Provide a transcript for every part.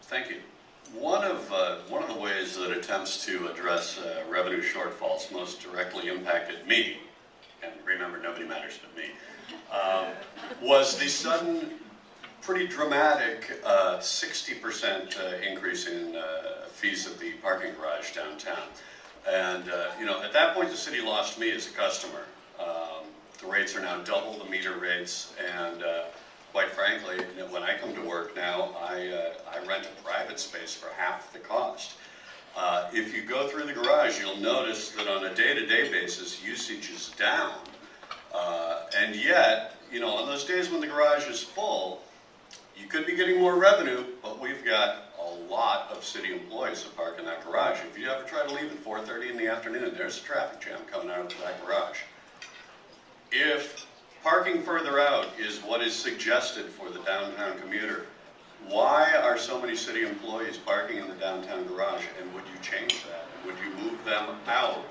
Thank you. One of the ways that attempts to address revenue shortfalls most directly impacted me, and remember, nobody matters but me, was the sudden, pretty dramatic 60% increase in fees at the parking garage downtown. And at that point, the city lost me as a customer. The rates are now double the meter rates, and quite frankly, when I come to work now, I rent a private space for half the cost. If you go through the garage, you'll notice that on a day-to-day basis, usage is down. And yet, on those days when the garage is full, you could be getting more revenue, but we've got a lot of city employees that park in that garage. If you ever try to leave at 4:30 in the afternoon, there's a traffic jam coming out of that garage. If parking further out is what is suggested for the downtown commuter, why are so many city employees parking in the downtown garage, and would you change that? Would you move them out,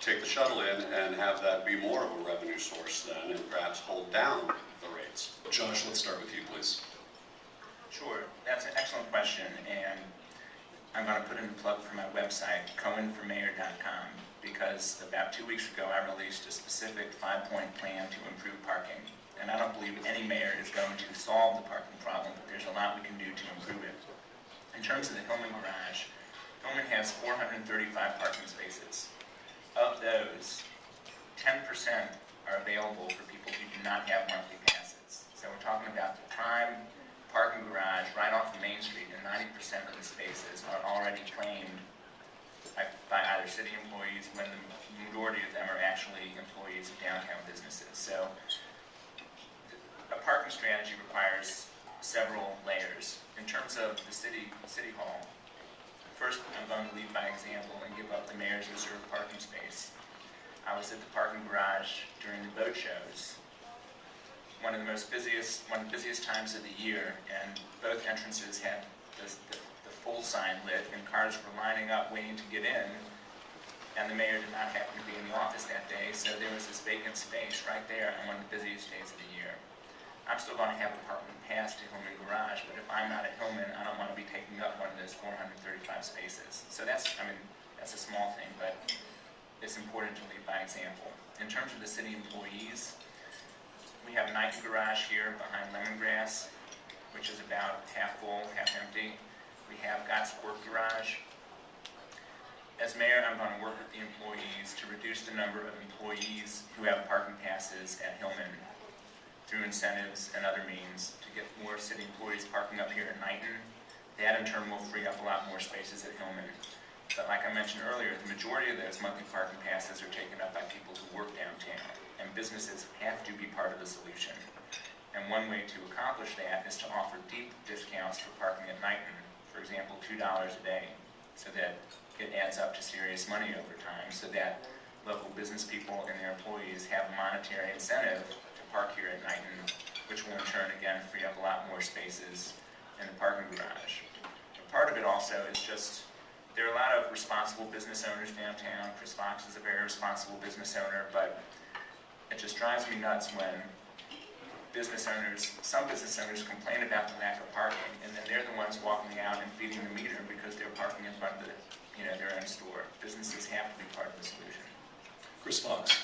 take the shuttle in, and have that be more of a revenue source then, and perhaps hold down the rates? Josh, let's start with you, please. Sure, that's an excellent question, and I'm going to put in a plug for my website, cohenformayor.com, because about 2 weeks ago I released a specific 5-point plan to improve parking. And I don't believe any mayor is going to solve the parking problem, but there's a lot we can do to improve it. In terms of the Hillman Garage, Hillman has 435 parking spaces. Of those, 10% are available for people who do not have monthly passes. So we're talking about the prime parking garage right off of Main Street, and 90% of the spaces are already claimed by either city employees, when the majority of them are actually employees of downtown businesses. So a parking strategy requires several layers. In terms of the city hall, first I'm going to lead by example and give up the mayor's reserved parking space. I was at the parking garage during the boat shows, one of the busiest times of the year, and both entrances had the full sign lit, and cars were lining up waiting to get in, and the mayor did not happen to be in the office that day, so there was this vacant space right there on one of the busiest days of the year. I'm still going to have a parking pass to Hillman Garage, but if I'm not at Hillman, I don't want to be taking up one of those 435 spaces. So that's a small thing, but it's important to lead by example. In terms of the city employees, we have Knighton Garage here behind Lemongrass, which is about half full, half empty. We have Gott's Court Garage. As mayor, I'm going to work with the employees to reduce the number of employees who have parking passes at Hillman through incentives and other means to get more city employees parking up here at Knighton. That in turn will free up a lot more spaces at Hillman. But like I mentioned earlier, the majority of those monthly parking passes are taken up by people who work downtown, and businesses have to be part of the solution. And one way to accomplish that is to offer deep discounts for parking at Knighton, for example, $2 a day, so that it adds up to serious money over time, so that local business people and their employees have a monetary incentive to park here at Knighton, which will in turn again free up a lot more spaces in the parking garage. But part of it also is just, there are a lot of responsible business owners downtown. Chris Fox is a very responsible business owner, but it just drives me nuts when some business owners complain about the lack of parking, and then they're the ones walking out and feeding the meter because they're parking in front of their own store. Businesses have to be part of the solution. Chris Fox.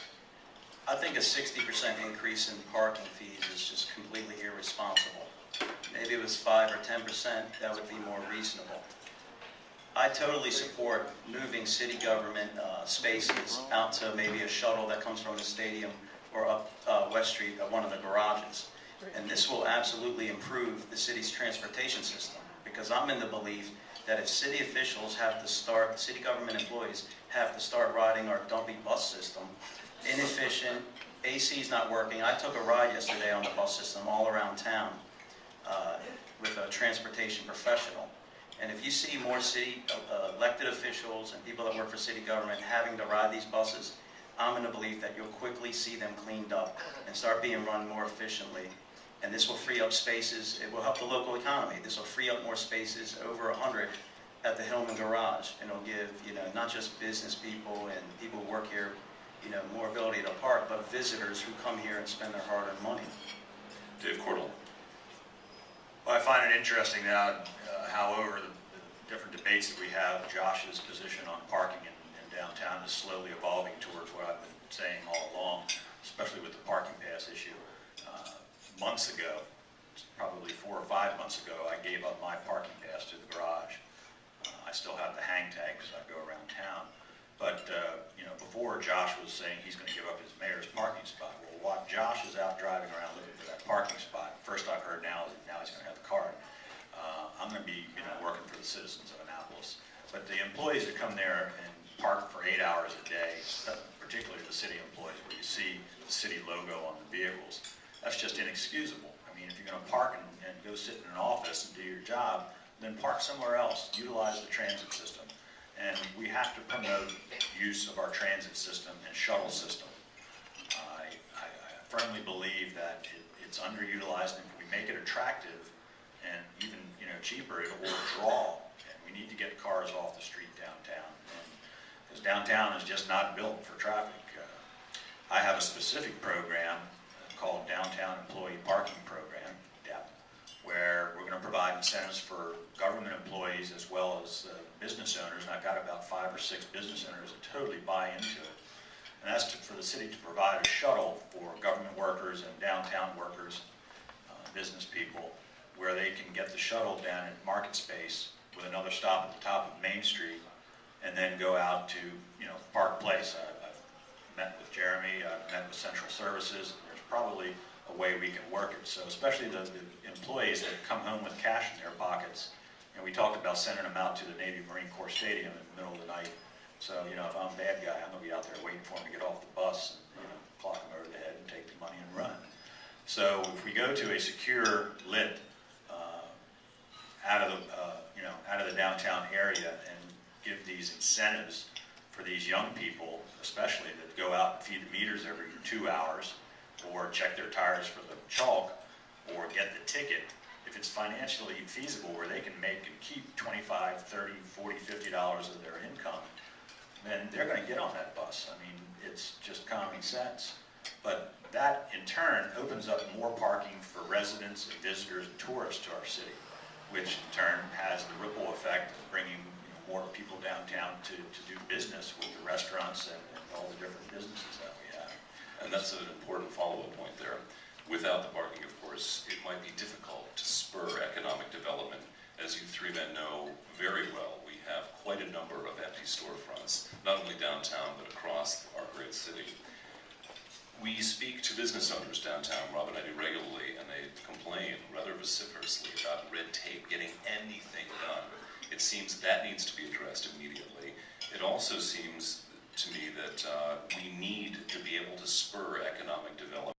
I think a 60% increase in parking fees is just completely irresponsible. Maybe it was 5 or 10%, that would be more reasonable. I totally support moving city government spaces out to maybe a shuttle that comes from the stadium or up West Street at one of the garages. And this will absolutely improve the city's transportation system, because I'm in the belief that if city officials have to start, city government employees have to start riding our dumpy bus system, inefficient, AC's not working. I took a ride yesterday on the bus system all around town with a transportation professional. And if you see more city elected officials and people that work for city government having to ride these buses, I'm in the belief that you'll quickly see them cleaned up and start being run more efficiently. And this will free up spaces. It will help the local economy. This will free up more spaces, over 100 at the Hillman Garage, and it'll give not just business people and people who work here more ability to park, but visitors who come here and spend their hard-earned money. Dave Cordell. Well, I find it interesting now how over the different debates that we have, Josh's position on parking in downtown is slowly evolving towards what I've been saying all along, especially with the parking pass issue. Months ago, probably 4 or 5 months ago, I gave up my parking pass to the garage. I still have the hang tag because I go around town. But before Josh was saying he's going to give up his mayor's parking spot. Well, while Josh is out driving around looking for that parking spot, first I've heard now he's going to have the card. I'm going to be working for the citizens of Annapolis. But the employees that come there and park for 8 hours a day, particularly the city employees, where you see the city logo on the vehicles, that's just inexcusable. I mean, if you're going to park and go sit in an office and do your job, then park somewhere else. Utilize the transit system. And we have to promote use of our transit system and shuttle system. I firmly believe that it's underutilized, and if we make it attractive and even cheaper, it will draw. And we need to get cars off the street downtown, because downtown is just not built for traffic. I have a specific program called Downtown Employee Parking Program, DEP, where we're going to provide incentives for government employees as well as business owners, and I've got about 5 or 6 business owners that totally buy into it. And that's for the city to provide a shuttle for government workers and downtown workers, business people, where they can get the shuttle down at Market Space with another stop at the top of Main Street, and then go out to Park Place. I've met with Jeremy, I've met with Central Services. There's probably a way we can work it. So especially the employees that come home with cash in their pockets, and we talked about sending them out to the Navy Marine Corps Stadium in the middle of the night. So, if I'm a bad guy, I'm going to be out there waiting for them to get off the bus and, clock them over the head and take the money and run. So if we go to a secure lit out of the downtown area and give these incentives for these young people, especially that go out and feed the meters every 2 hours, or check their tires for the chalk, or get the ticket, if it's financially feasible where they can make and keep $25, $30, $40, $50 of their income, then they're going to get on that bus. I mean, it's just common sense. But that, in turn, opens up more parking for residents and visitors and tourists to our city, which in turn has the ripple effect of bringing more people downtown to do business with the restaurants and all the different businesses that we have. And that's an important follow-up point there. Without the parking, of course, it might be difficult to spur economic development. As you three men know very well, we have quite a number of empty storefronts, not only downtown, but across our great city. We speak to business owners downtown, Rob and I do regularly, and they complain rather vociferously about red tape, getting anything done. It seems that needs to be addressed immediately. It also seems to me that we